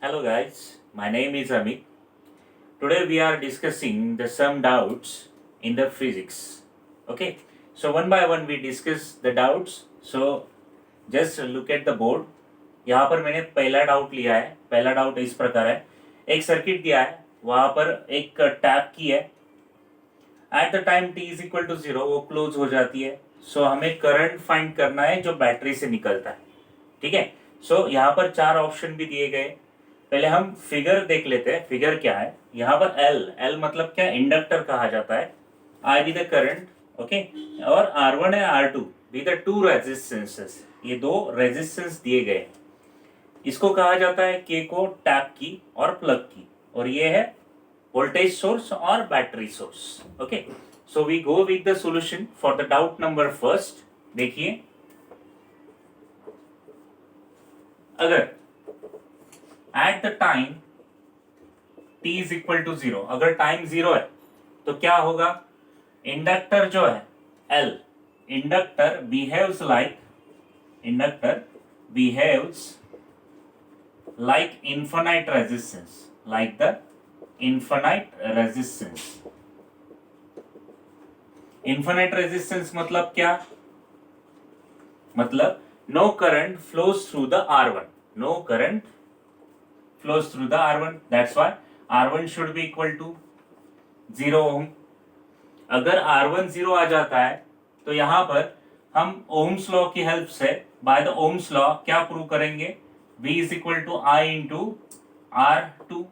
Hello guys, my name is Amit. Today we are discussing the some doubts in the physics. Okay, so one by one we discuss the doubts. So just look at the board. यहाँ पर मैंने पहला doubt लिया है. पहला doubt इस प्रकार है, एक सर्किट दिया है, वहां पर एक टैप की है. At the time t is equal to 0 वो क्लोज हो जाती है. सो हमें करंट फाइंड करना है जो बैटरी से निकलता है. ठीक है. सो यहाँ पर चार ऑप्शन भी दिए गए. पहले हम फिगर देख लेते हैं. फिगर क्या है, यहाँ पर एल मतलब क्या, इंडक्टर कहा जाता है. आई बी द करंट. ओके. और R1 है R2 be the two resistances. ये दो रेजिस्टेंस दिए गए. इसको कहा जाता है के को टैप की और प्लग की, और ये है वोल्टेज सोर्स और battery source. Okay. So we go with the solution for the doubt number first. देखिए, अगर at the time t is equal to 0, अगर टाइम 0 है तो क्या होगा, इंडक्टर जो है L, inductor behaves like infinite resistance, like the infinite resistance. Infinite resistance मतलब क्या, मतलब no current flows through the R1. No current flows through the R1. That's why R1 should be equal to 0 ohm. अगर R1 0 आ जाता है तो यहाँ पर हम ओम्स लॉ की हेल्प से, बाय द ओम्स लॉ क्या प्रूव करेंगे, V is equal to I into R2.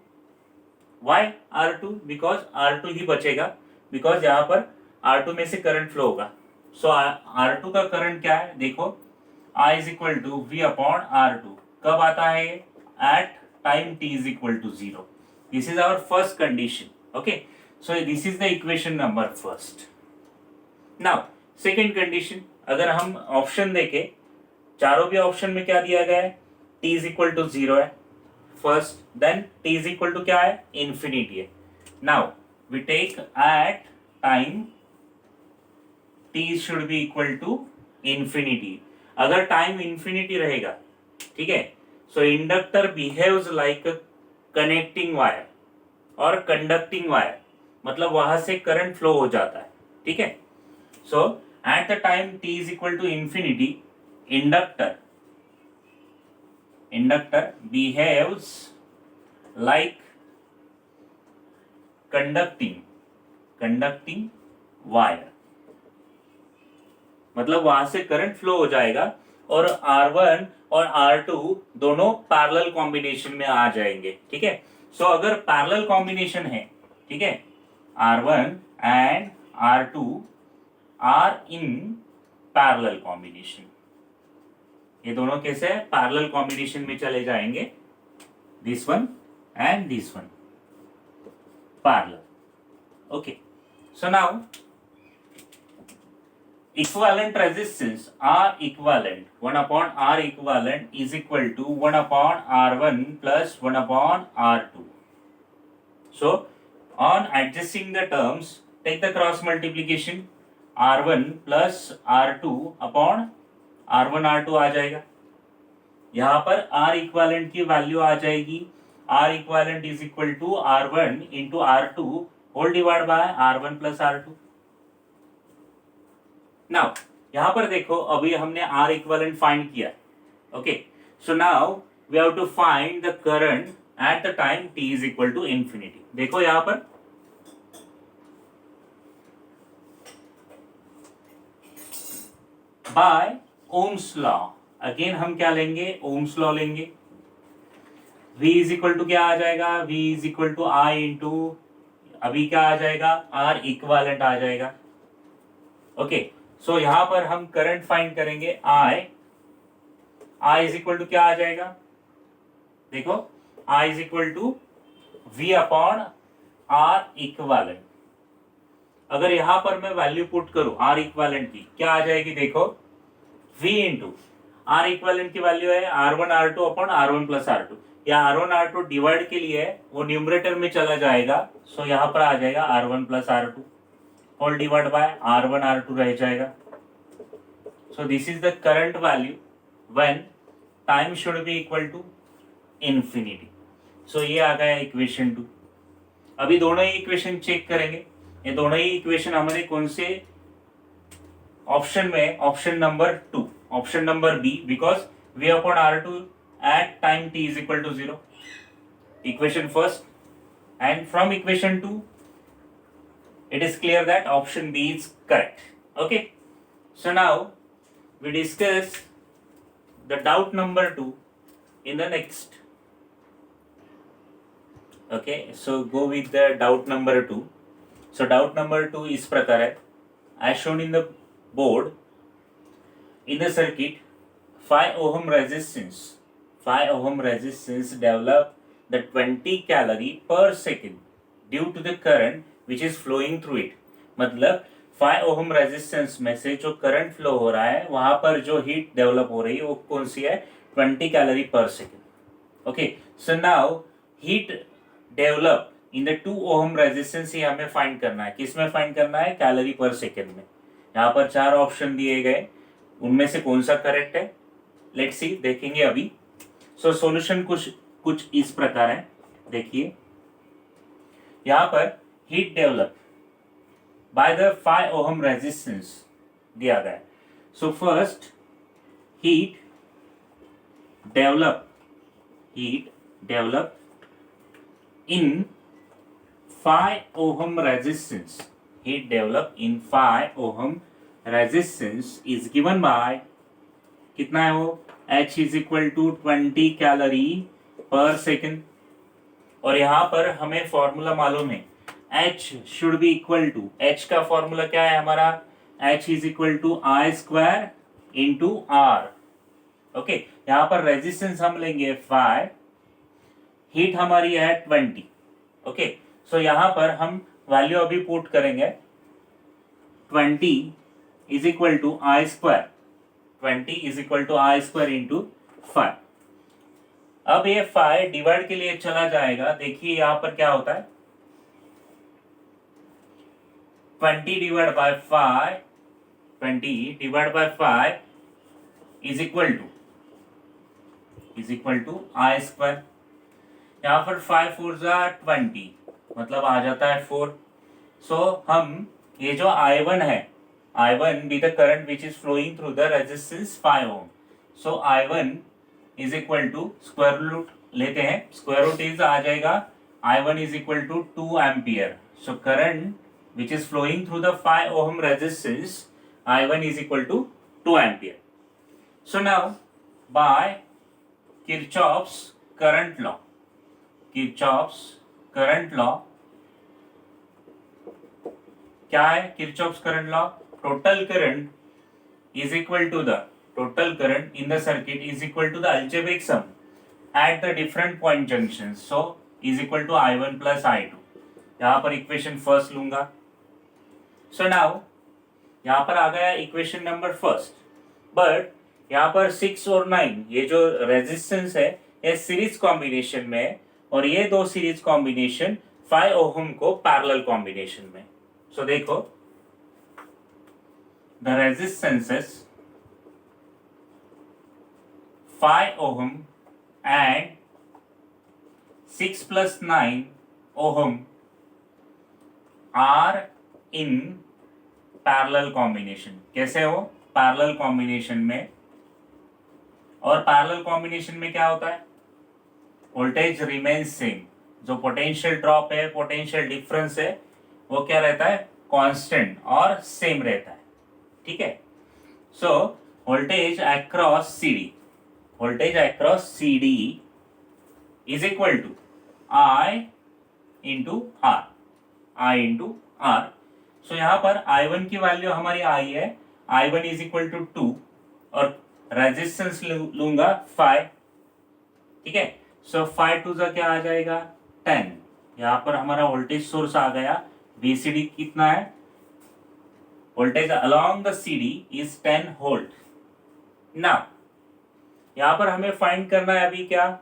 Why R2? Because R2 ही बचेगा, बिकॉज यहाँ पर R2 में से करंट फ्लो होगा. सो R2 का करंट क्या है, देखो, I is equal to V upon R2. कब आता है ये, at time t is equal to 0. This is our first condition. Okay, so this is the equation number first. Now second condition, अगर हम ऑप्शन देखें, चारों भी ऑप्शन में क्या दिया गया है, t is equal to 0 है first, then t is equal to क्या है, इंफिनिटी है. Now we take at time t should be equal to infinity. अगर टाइम इंफिनिटी रहेगा, ठीक है, so inductor behaves like connecting wire और कंडक्टिंग वायर, मतलब वहां से करंट फ्लो हो जाता है. ठीक है. So at the time t is equal to infinity, inductor behaves like conducting wire, मतलब वहां से करंट फ्लो हो जाएगा और R1 और R2 दोनों पैरेलल कॉम्बिनेशन में आ जाएंगे. ठीक है. सो अगर पैरेलल कॉम्बिनेशन है, ठीक है, R1 and R2 are in parallel combination, ये दोनों कैसे पैरेलल कॉम्बिनेशन में चले जाएंगे, this one and this one parallel. Okay. So now equivalent resistance R equivalent 1 upon R equivalent is equal to 1 upon R1 plus 1 upon R2. So on adjusting the terms, take the cross multiplication, R1 plus R2 upon R1 R2 आ जाएगा. यहाँ पर R equivalent की value आ जाएगी, R equivalent is equal to R1 into R2 whole divided by R1 plus R2. Now यहां पर देखो, अभी हमने R इक्विवेलेंट फाइंड किया. Okay. So now we have to find the current at the time t is equal to infinity. देखो यहां पर bye ohm's law, again हम क्या लेंगे, ओम्स लॉ लेंगे. V इज इक्वल टू क्या आ जाएगा, V is equal to I into, अभी क्या आ जाएगा, R इक्विवेलेंट आ जाएगा. ओके. सो यहां पर हम करंट फाइंड करेंगे, I इज इक्वल टू क्या आ जाएगा, देखो, I is equal to V upon R equivalent. अगर यहां पर मैं वैल्यू पुट करूं R इक्विवेलेंट की, क्या आ जाएगी, देखो, V इंटू R इक्विवेलेंट की वैल्यू है R1 R2 upon R1 plus R2. या R1 R2 डिवाइड के लिए वो न्यूमरेटर में चला जाएगा, सो यहां पर आ जाएगा R1 plus R2 whole divide by R1 R2 रह जाएगा. So this is the current value when time should be equal to infinity. So ये आ गया इक्वेशन 2। अभी दोनों ही इक्वेशन चेक करेंगे। ये दोनों ही इक्वेशन हमारे कौन से ऑप्शन में, option number 2, option number B, because V upon R2 at time t is equal to 0, equation first, and from equation 2 it is clear that option B is correct. Okay, so now we discuss the doubt number 2 in the next. Okay, so go with the doubt number 2. So doubt number 2 इस प्रकार है, as shown in the board, in the circuit 5 ohm resistance develop the 20 calorie per second due to the current which is flowing through it. मतलब 5 ohm resistance में से जो current flow हो रहा है वहां पर जो हीट डेवलप हो रही है वो कौन सी है, 20 कैलोरी पर second. Okay, so now heat develop in the 2 ohm resistance ही हमें फाइंड करना है। किस में फाइंड करना है, कैलोरी पर सेकेंड में। यहाँ पर 4 ऑप्शन दिए गए, उनमें से कौन सा करेक्ट है, लेट्स सी, देखेंगे अभी। सो सॉल्यूशन कुछ इस प्रकार है, देखिए यहाँ पर heat develop by the 5 ohm resistance दिया गया है। So first heat develop in 5 ohm resistance, heat develop in 5 ohm resistance is given by, कितना है वो, H is equal to 20 calorie पर सेकेंड। और यहाँ पर हमें फॉर्मूला मालूम है, H should be equal to, H का फॉर्मूला क्या है हमारा, H is equal to I square into R। Okay, यहाँ पर रेजिस्टेंस हम लेंगे 5, हीट हमारी है 20। ओके, सो यहाँ पर हम वैल्यू अभी पुट करेंगे, 20 is equal to I square, 20 is equal to I square into 5। अब ये 5 डिवाइड के लिए चला जाएगा, देखिए यहाँ पर क्या होता है, 20 divide by 5 is equal to I square. यहाँ पर 5 4 जा 20, मतलब आ जाता है 4। सो हम ये जो I1 है, I1 be the current which is flowing through the resistance 5 ohm, so I1 is equal to square root लेते हैं, स्क्वायर रूट इज आ जाएगा I1 is equal to 2 ampere. So current which is flowing through the 5 ohm resistance I1 is equal to 2 ampere. So now by Kirchhoff's current law, Kirchhoff's current law क्या है, Kirchhoff's current law, total current is equal to the, total current in the circuit is equal to the algebraic sum at the different point junction, so is equal to I1 plus I2। यहाँ पर equation first लूंगा। So now यहाँ पर आ गया equation number first, but यहाँ पर 6 और 9 ये जो रेजिस्टेंस है ये सीरीज कॉम्बिनेशन में है, और ये दो सीरीज कॉम्बिनेशन 5 ohm को पैरेलल कॉम्बिनेशन में। सो देखो, the resistances 5 ohm and 6 plus 9 ohm are in parallel combination. कैसे हो, पैरेलल कॉम्बिनेशन में, और पैरेलल कॉम्बिनेशन में क्या होता है, वोल्टेज रिमेन्स सेम, जो पोटेंशियल ड्रॉप है, पोटेंशियल डिफरेंस है, वो क्या रहता है, कांस्टेंट और सेम रहता है। ठीक है, so voltage across CD is equal to I into R। So यहाँ पर I1 की वैल्यू हमारी I है, I1 इज इक्वल टू 2, और रेजिस्टेंस लूंगा 5। ठीक है, सो 5 2 क्या आ जाएगा 10। यहाँ पर हमारा वोल्टेज सोर्स आ गया, VCD कितना है, voltage along the CD is 10 volt. Now यहाँ पर हमें फाइंड करना है अभी क्या,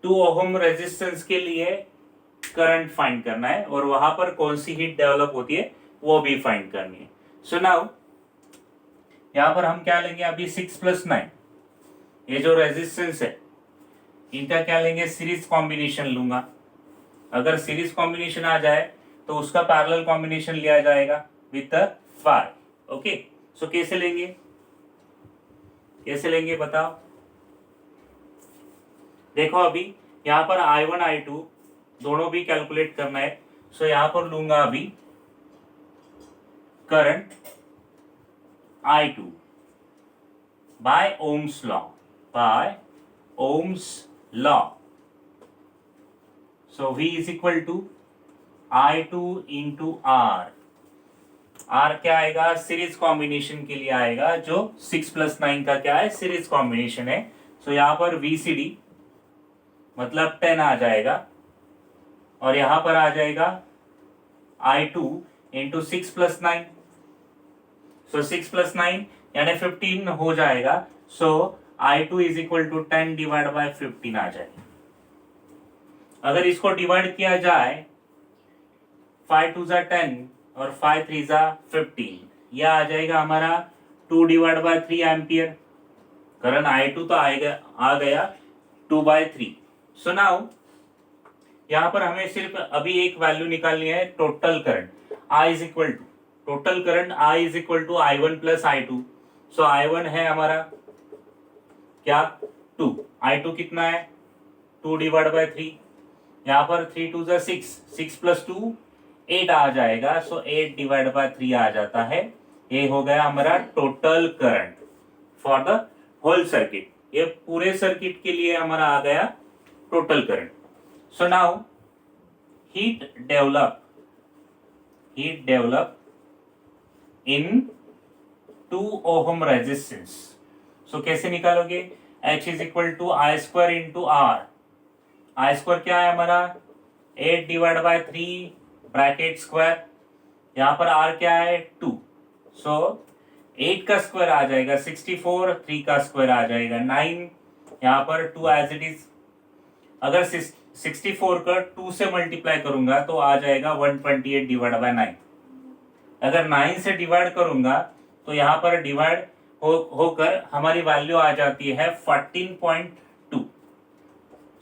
2 ohm रेजिस्टेंस के लिए करंट फाइंड करना है, और वहां पर कौन सी हीट डेवलप होती है वो भी फाइंड करनी है। सो नाउ यहाँ पर हम क्या लेंगे अभी, 6 plus 9, ये जो रेजिस्टेंस है इनका क्या लेंगे, सीरीज कॉम्बिनेशन लूंगा। अगर सीरीज कॉम्बिनेशन आ जाए तो उसका पैरेलल कॉम्बिनेशन लिया जाएगा विथ द वाई। ओके, सो कैसे लेंगे, कैसे लेंगे बताओ। देखो अभी यहाँ पर I1 I2 दोनों भी कैलकुलेट करना है। सो यहाँ पर लूंगा अभी current I2 by ohm's law, by ohm's law. So V is equal to I2 into R। R क्या आएगा, सीरीज कॉम्बिनेशन के लिए आएगा, जो 6+9 का क्या है, सीरीज कॉम्बिनेशन है। सो यहाँ पर VCD मतलब 10 आ जाएगा, और यहां पर आ जाएगा I2 इंटू 6+9। सो 6+9 यानी 15 हो जाएगा। So I2 is equal to 10 divide by 15 आ जाएगा। अगर इसको डिवाइड किया जाए 5 2 10 और 5 3 15, यह आ जाएगा हमारा 2 divide by 3 ampere. Current I2 तो आएगा, आ गया 2/3। सो नाउ यहां पर हमें सिर्फ अभी एक वैल्यू निकालनी है, total current I is equal to, total current I is equal to I1 plus I2। So I1 है हमारा क्या 2, I2 कितना है 2 डिवाइड बाय 3, यहाँ पर 3 2 6, 6 + 2 8 आ जाएगा। सो 8 डिवाइड बाय 3 आ जाता है। ये हो गया हमारा total current for the whole circuit. ये पूरे सर्किट के लिए हमारा आ गया total current. So now heat develop in 2 ohm resistance। So कैसे निकालोगे, H is equal to I square into R। I square क्या है हमारा 8 डिवाइड बाय 3 ब्रैकेट स्क्वायर, यहाँ पर R क्या है 2। सो 8 का स्क्वायर आ जाएगा 64, 3 का स्क्वायर आ जाएगा 9, यहाँ पर 2 एज इट इज। अगर 64 का 2 से मल्टीप्लाई करूंगा तो आ जाएगा 128 डिवाइड बाय 9। अगर 9 से डिवाइड करूंगा तो यहाँ पर डिवाइड होकर हमारी वैल्यू आ जाती है 14.2।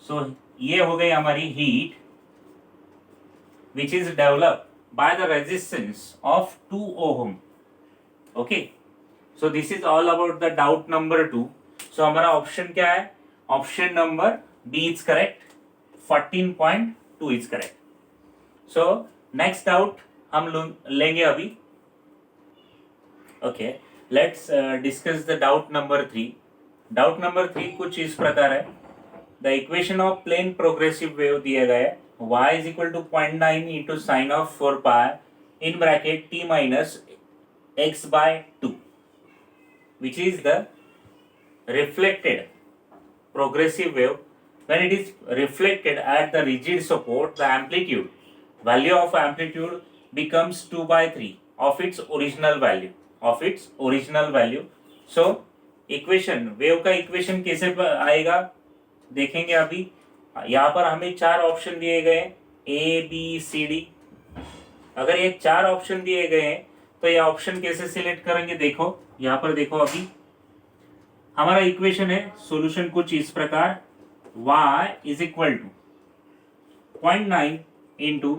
सो ये हो गई हमारी heat which is develop by the resistance of 2 ohm. Okay, so this is all about the doubt number 2। So हमारा ऑप्शन क्या है, option number B is correct, 14.2 is correct. So next doubt हम लेंगे अभी। Okay, let's discuss the doubt number 3। Doubt number 3 कुछ इस प्रकार है, the equation of plane progressive wave दिया गया है, y is equal to 0.9 into sine of 4 pi in bracket t minus x by 2, which is the reflected progressive wave. When it is reflected at the rigid support, the amplitude, value of amplitude becomes 2/3 of its original value, of its original value. So equation, wave का equation कैसे आएगा देखेंगे अभी। यहाँ पर हमें 4 option दिए गए A B C D। अगर ये 4 ऑप्शन दिए गए हैं तो ये ऑप्शन कैसे सिलेक्ट करेंगे, देखो यहाँ पर देखो अभी हमारा इक्वेशन है, सॉल्यूशन कुछ इस प्रकार, y is equal to 0.9 into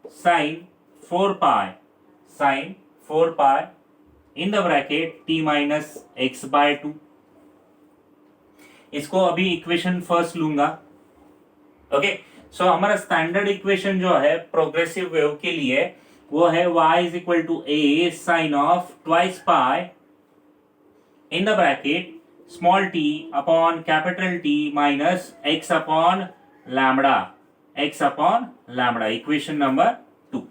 sine 4 pi in the bracket t minus x by 2। इसको अभी इक्वेशन फर्स्ट लूंगा। ओके, सो हमारा स्टैंडर्ड इक्वेशन जो है प्रोग्रेसिव वेव के लिए वो है y is equal to a sine of twice pi in the bracket small t upon capital T minus x upon lambda, equation number 2।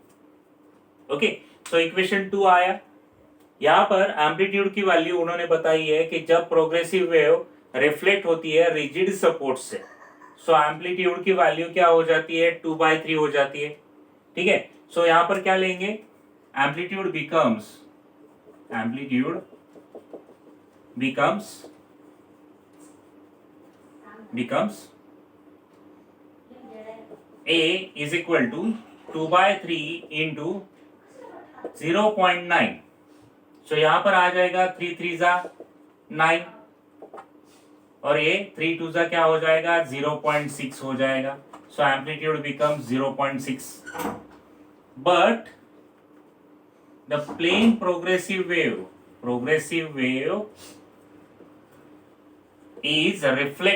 Okay, so equation 2 आया। यहाँ पर एम्पलीट्यूड की वैल्यू उन्होंने बताई है कि जब प्रोग्रेसिव वेव रिफ्लेक्ट होती है रिजिड सपोर्ट से, सो एम्पलीट्यूड की वैल्यू क्या हो जाती है 2/3 हो जाती है। ठीक है, सो यहाँ पर क्या लेंगे, amplitude becomes A is equal to 2/3 into 0.9। सो यहां पर आ जाएगा 3 3 9, और ये 3 टू जा क्या हो जाएगा 0.6 हो जाएगा. So amplitude becomes 0.6. But the plane progressive wave is reflected